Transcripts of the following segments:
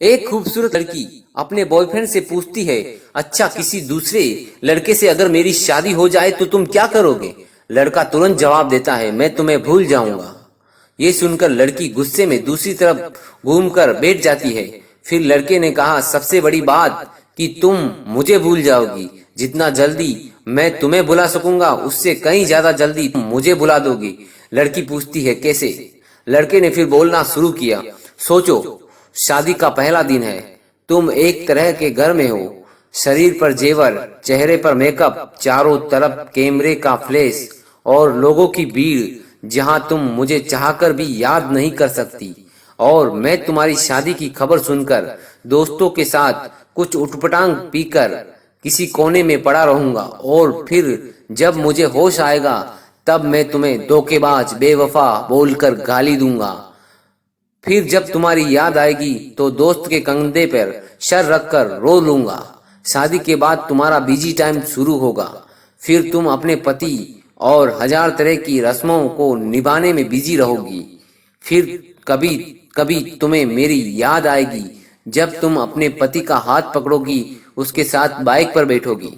एक खूबसूरत लड़की अपने बॉयफ्रेंड से पूछती है, अच्छा किसी दूसरे लड़के से अगर मेरी शादी हो जाए तो तुम क्या करोगे? लड़का तुरंत जवाब देता है, मैं तुम्हें भूल जाऊंगा। ये सुनकर लड़की गुस्से में दूसरी तरफ घूमकर बैठ जाती है। फिर लड़के ने कहा, सबसे बड़ी बात कि तुम मुझे भूल जाओगी। जितना जल्दी मैं तुम्हें भुला सकूंगा उससे कहीं ज्यादा जल्दी तुम मुझे भुला दोगी। लड़की पूछती है, कैसे? लड़के ने फिर बोलना शुरू किया, सोचो, शादी का पहला दिन है, तुम एक तरह के घर में हो, शरीर पर जेवर, चेहरे पर मेकअप, चारों तरफ कैमरे का फ्लैश और लोगों की भीड़, जहां तुम मुझे चाहकर भी याद नहीं कर सकती। और मैं तुम्हारी शादी की खबर सुनकर दोस्तों के साथ कुछ उटपटांग पीकर किसी कोने में पड़ा रहूंगा, और फिर जब मुझे होश आएगा तब मैं तुम्हें धोखेबाज, बेवफा बोलकर गाली दूंगा। फिर जब तुम्हारी याद आएगी तो दोस्त के कंधे पर सर रखकर रो लूंगा। शादी के बाद तुम्हारा बिजी टाइम शुरू होगा। फिर तुम अपने पति और हजार तरह की रस्मों को निभाने में बिजी रहोगी। फिर कभी कभी तुम्हें मेरी याद आएगी जब तुम अपने पति का हाथ पकड़ोगी, उसके साथ बाइक पर बैठोगी,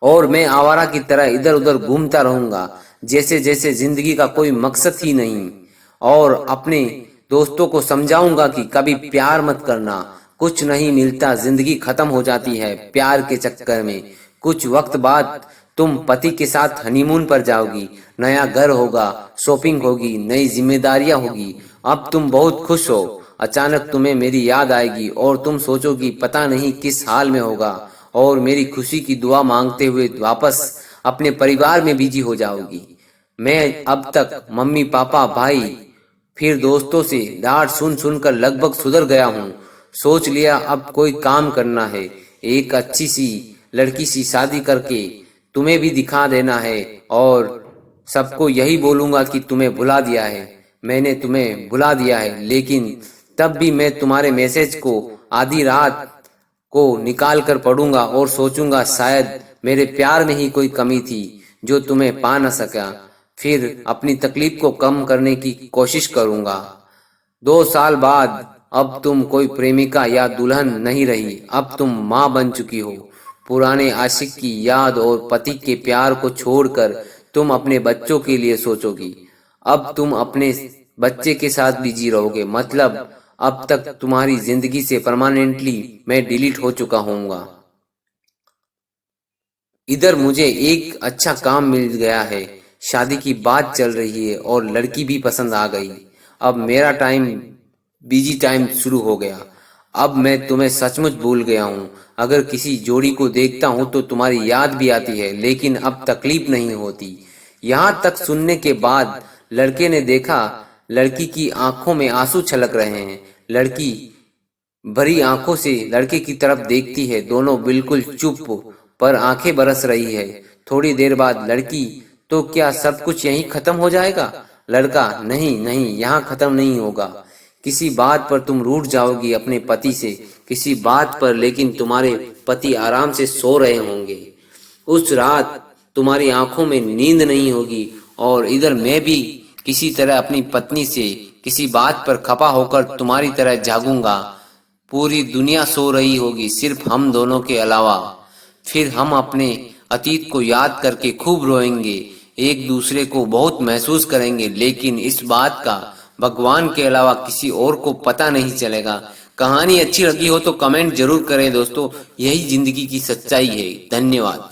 और मैं आवारा की तरह इधर उधर घूमता रहूंगा, जैसे जैसे जिंदगी का कोई मकसद ही नहीं। और अपने दोस्तों को समझाऊंगा कि कभी प्यार मत करना, कुछ नहीं मिलता, जिंदगी खत्म हो जाती है प्यार के चक्कर में। कुछ वक्त बाद तुम पति के साथ हनीमून पर जाओगी, नया घर होगा, शॉपिंग होगी, नई जिम्मेदारियां होगी। अब तुम बहुत खुश हो, अचानक तुम्हें मेरी याद आएगी और तुम सोचोगी पता नहीं किस हाल में होगा, और मेरी खुशी की दुआ मांगते हुए वापस अपने परिवार में बिजी हो जाओगी। मैं अब तक मम्मी पापा भाई फिर दोस्तों से डांट सुन सुनकर लगभग सुधर गया हूँ। सोच लिया अब कोई काम करना है, एक अच्छी सी लड़की सी शादी करके तुम्हें भी दिखा देना है, और सबको यही बोलूंगा कि तुम्हें भुला दिया है, मैंने तुम्हें भुला दिया है। लेकिन तब भी मैं तुम्हारे मैसेज को आधी रात को निकाल कर पढ़ूंगा और सोचूंगा शायद मेरे प्यार में ही कोई कमी थी जो तुम्हें पा न सका। फिर अपनी तकलीफ को कम करने की कोशिश करूंगा। 2 साल बाद अब तुम कोई प्रेमिका या दुल्हन नहीं रही, अब तुम माँ बन चुकी हो। पुराने आशिक की याद और पति के प्यार को छोड़कर तुम अपने बच्चों के लिए सोचोगी। अब तुम अपने बच्चे के साथ बिजी रहोगे, मतलब अब तक तुम्हारी जिंदगी से परमानेंटली मैं डिलीट हो चुका हूँगा। इधर मुझे एक अच्छा काम मिल गया है, शादी की बात चल रही है और लड़की भी पसंद आ गई। अब मेरा बिजी टाइम शुरू हो गया। अब मैं तुम्हें सचमुच भूल गया हूँ। अगर किसी जोड़ी को देखता हूँ तो तुम्हारी याद भी आती है, लेकिन अब तकलीफ नहीं होती। यहाँ तक सुनने के बाद लड़के ने देखा लड़की की आंखों में आंसू छलक रहे हैं। लड़की भरी आंखों से लड़के की तरफ देखती है, दोनों बिल्कुल चुप, पर आंखें बरस रही है। थोड़ी देर बाद लड़की, तो क्या सब कुछ यहीं खत्म हो जाएगा? लड़का, नहीं नहीं, यहाँ खत्म नहीं होगा। किसी बात पर तुम रूठ जाओगी अपने पति से, किसी बात पर, लेकिन तुम्हारे पति आराम से सो रहे होंगे। उस रात तुम्हारी आंखों में नींद नहीं होगी, और इधर मैं भी किसी तरह अपनी पत्नी से किसी बात पर खपा होकर तुम्हारी तरह जागूंगा। पूरी दुनिया सो रही होगी सिर्फ हम दोनों के अलावा। फिर हम अपने अतीत को याद करके खूब रोएंगे, एक दूसरे को बहुत महसूस करेंगे, लेकिन इस बात का भगवान के अलावा किसी और को पता नहीं चलेगा। कहानी अच्छी लगी हो तो कमेंट जरूर करें दोस्तों, यही जिंदगी की सच्चाई है। धन्यवाद।